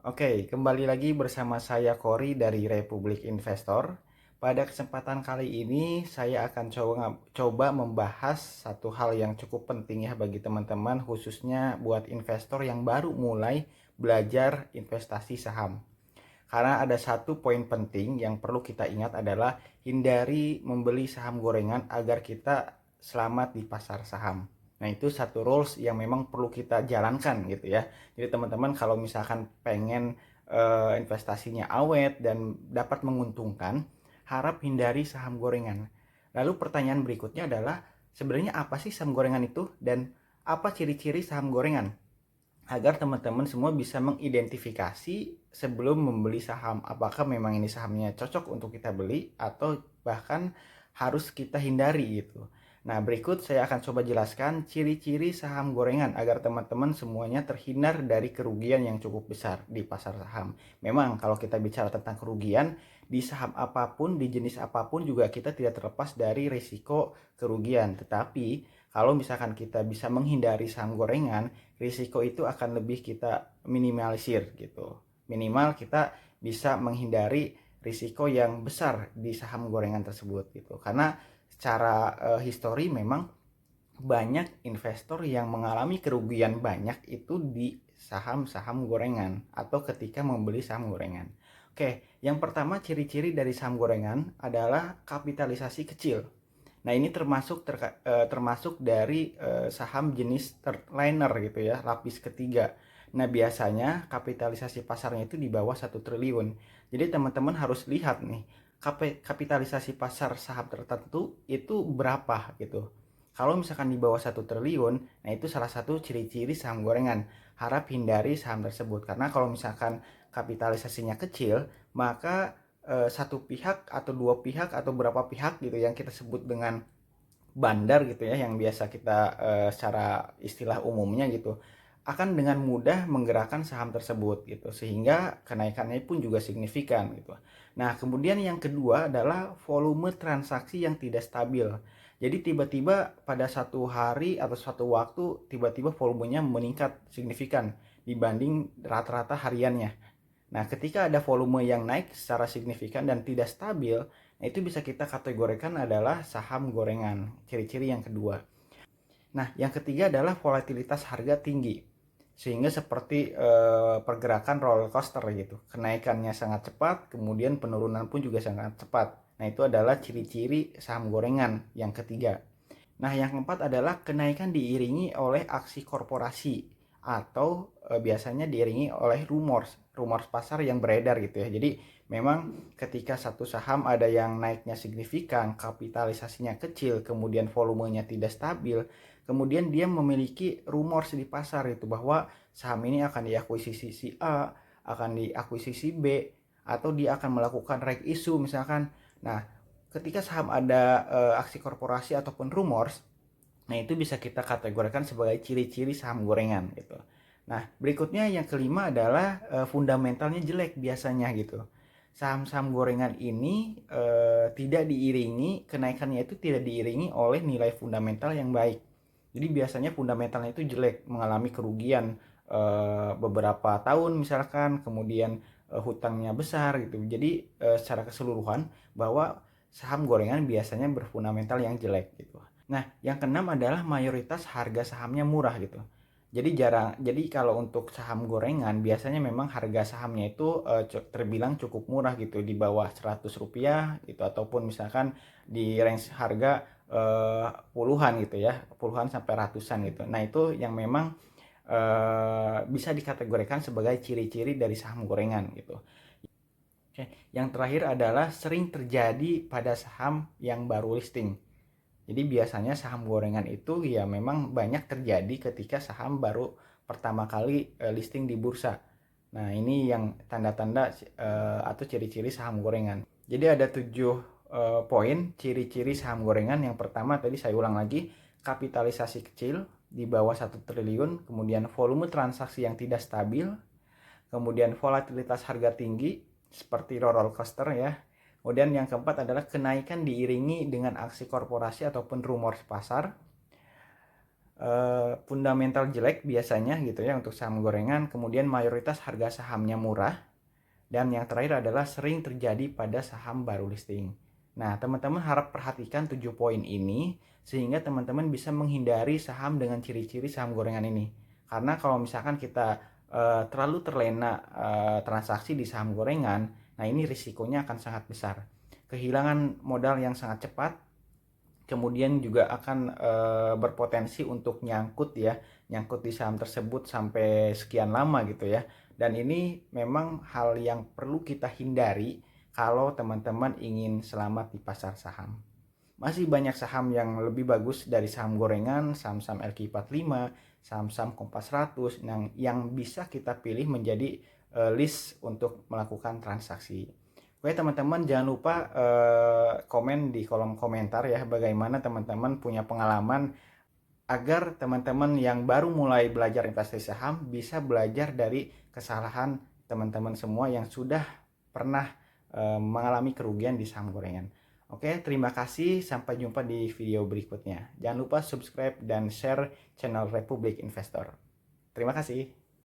Oke, kembali lagi bersama saya Kori dari Republik Investor. Pada kesempatan kali ini saya akan coba membahas satu hal yang cukup penting ya bagi teman-teman, khususnya buat investor yang baru mulai belajar investasi saham. Karena ada satu poin penting yang perlu kita ingat adalah hindari membeli saham gorengan agar kita selamat di pasar saham. Nah, itu satu rules yang memang perlu kita jalankan gitu ya. Jadi teman-teman kalau misalkan pengen investasinya awet dan dapat menguntungkan, harap hindari saham gorengan. Lalu pertanyaan berikutnya adalah sebenarnya apa sih saham gorengan itu dan apa ciri-ciri saham gorengan? Agar teman-teman semua bisa mengidentifikasi sebelum membeli saham, apakah memang ini sahamnya cocok untuk kita beli atau bahkan harus kita hindari gitu. Nah, berikut saya akan coba jelaskan ciri-ciri saham gorengan agar teman-teman semuanya terhindar dari kerugian yang cukup besar di pasar saham. Memang kalau kita bicara tentang kerugian, di saham apapun, di jenis apapun juga kita tidak terlepas dari risiko kerugian. Tetapi kalau misalkan kita bisa menghindari saham gorengan, risiko itu akan lebih kita minimalisir gitu. Minimal kita bisa menghindari risiko yang besar di saham gorengan tersebut gitu. Karena secara histori memang banyak investor yang mengalami kerugian banyak itu di saham-saham gorengan atau ketika membeli saham gorengan. Oke, yang pertama ciri-ciri dari saham gorengan adalah kapitalisasi kecil. Nah, ini termasuk dari saham jenis third liner gitu ya, lapis ketiga. Nah, biasanya kapitalisasi pasarnya itu di bawah 1 triliun. Jadi teman-teman harus lihat nih, kapitalisasi pasar saham tertentu itu berapa gitu. Kalau misalkan di bawah 1 triliun, nah itu salah satu ciri-ciri saham gorengan. Harap hindari saham tersebut karena kalau misalkan kapitalisasinya kecil, maka satu pihak atau dua pihak atau berapa pihak gitu yang kita sebut dengan bandar gitu ya, yang biasa kita secara istilah umumnya gitu, akan dengan mudah menggerakkan saham tersebut gitu sehingga kenaikannya pun juga signifikan gitu. Nah, kemudian yang kedua adalah volume transaksi yang tidak stabil. Jadi tiba-tiba pada satu hari atau satu waktu tiba-tiba volumenya meningkat signifikan dibanding rata-rata hariannya. Nah, ketika ada volume yang naik secara signifikan dan tidak stabil, nah itu bisa kita kategorikan adalah saham gorengan. Ciri-ciri yang kedua. Nah, yang ketiga adalah volatilitas harga tinggi. Sehingga seperti pergerakan roller coaster gitu. Kenaikannya sangat cepat, kemudian penurunan pun juga sangat cepat. Nah, itu adalah ciri-ciri saham gorengan yang ketiga. Nah, yang keempat adalah kenaikan diiringi oleh aksi korporasi atau biasanya diiringi oleh rumors pasar yang beredar gitu ya. Jadi memang ketika satu saham ada yang naiknya signifikan, kapitalisasinya kecil, kemudian volumenya tidak stabil, kemudian dia memiliki rumors di pasar itu bahwa saham ini akan diakuisisi si A, akan diakuisisi B, atau dia akan melakukan reg issue misalkan. Nah, ketika saham ada aksi korporasi ataupun rumors, nah itu bisa kita kategorikan sebagai ciri-ciri saham gorengan gitu. Nah, berikutnya yang kelima adalah fundamentalnya jelek biasanya gitu. Saham-saham gorengan ini tidak diiringi, kenaikannya itu tidak diiringi oleh nilai fundamental yang baik. Jadi biasanya fundamentalnya itu jelek, mengalami kerugian beberapa tahun misalkan, kemudian hutangnya besar gitu. Jadi secara keseluruhan bahwa saham gorengan biasanya berfundamental yang jelek gitu. Nah, yang keenam adalah mayoritas harga sahamnya murah gitu. Jadi kalau untuk saham gorengan biasanya memang harga sahamnya itu terbilang cukup murah gitu, di bawah 100 rupiah gitu, ataupun misalkan di range harga puluhan gitu ya, puluhan sampai ratusan gitu. Nah, itu yang memang bisa dikategorikan sebagai ciri-ciri dari saham gorengan gitu. Oke, yang terakhir adalah sering terjadi pada saham yang baru listing. Jadi biasanya saham gorengan itu ya memang banyak terjadi ketika saham baru pertama kali listing di bursa. Nah, ini yang tanda-tanda atau ciri-ciri saham gorengan. Jadi ada 7 poin ciri-ciri saham gorengan. Yang pertama tadi saya ulang lagi, kapitalisasi kecil di bawah 1 triliun, kemudian volume transaksi yang tidak stabil, kemudian volatilitas harga tinggi seperti roller coaster ya. Kemudian yang keempat adalah kenaikan diiringi dengan aksi korporasi ataupun rumor pasar. fundamental jelek biasanya gitu ya untuk saham gorengan, kemudian mayoritas harga sahamnya murah, dan yang terakhir adalah sering terjadi pada saham baru listing. Nah, teman-teman harap perhatikan 7 poin ini sehingga teman-teman bisa menghindari saham dengan ciri-ciri saham gorengan ini. Karena kalau misalkan kita terlalu terlena transaksi di saham gorengan, nah ini risikonya akan sangat besar. Kehilangan modal yang sangat cepat, kemudian juga akan berpotensi untuk nyangkut di saham tersebut sampai sekian lama gitu ya. Dan ini memang hal yang perlu kita hindari kalau teman-teman ingin selamat di pasar saham. Masih banyak saham yang lebih bagus dari saham gorengan, saham-saham LQ45, saham-saham Kompas 100 yang bisa kita pilih menjadi list untuk melakukan transaksi. Oke teman-teman, jangan lupa komen di kolom komentar ya bagaimana teman-teman punya pengalaman, agar teman-teman yang baru mulai belajar investasi saham bisa belajar dari kesalahan teman-teman semua yang sudah pernah mengalami kerugian di saham gorengan. Oke, terima kasih. Sampai jumpa di video berikutnya. Jangan lupa subscribe dan share channel Republik Investor. Terima kasih.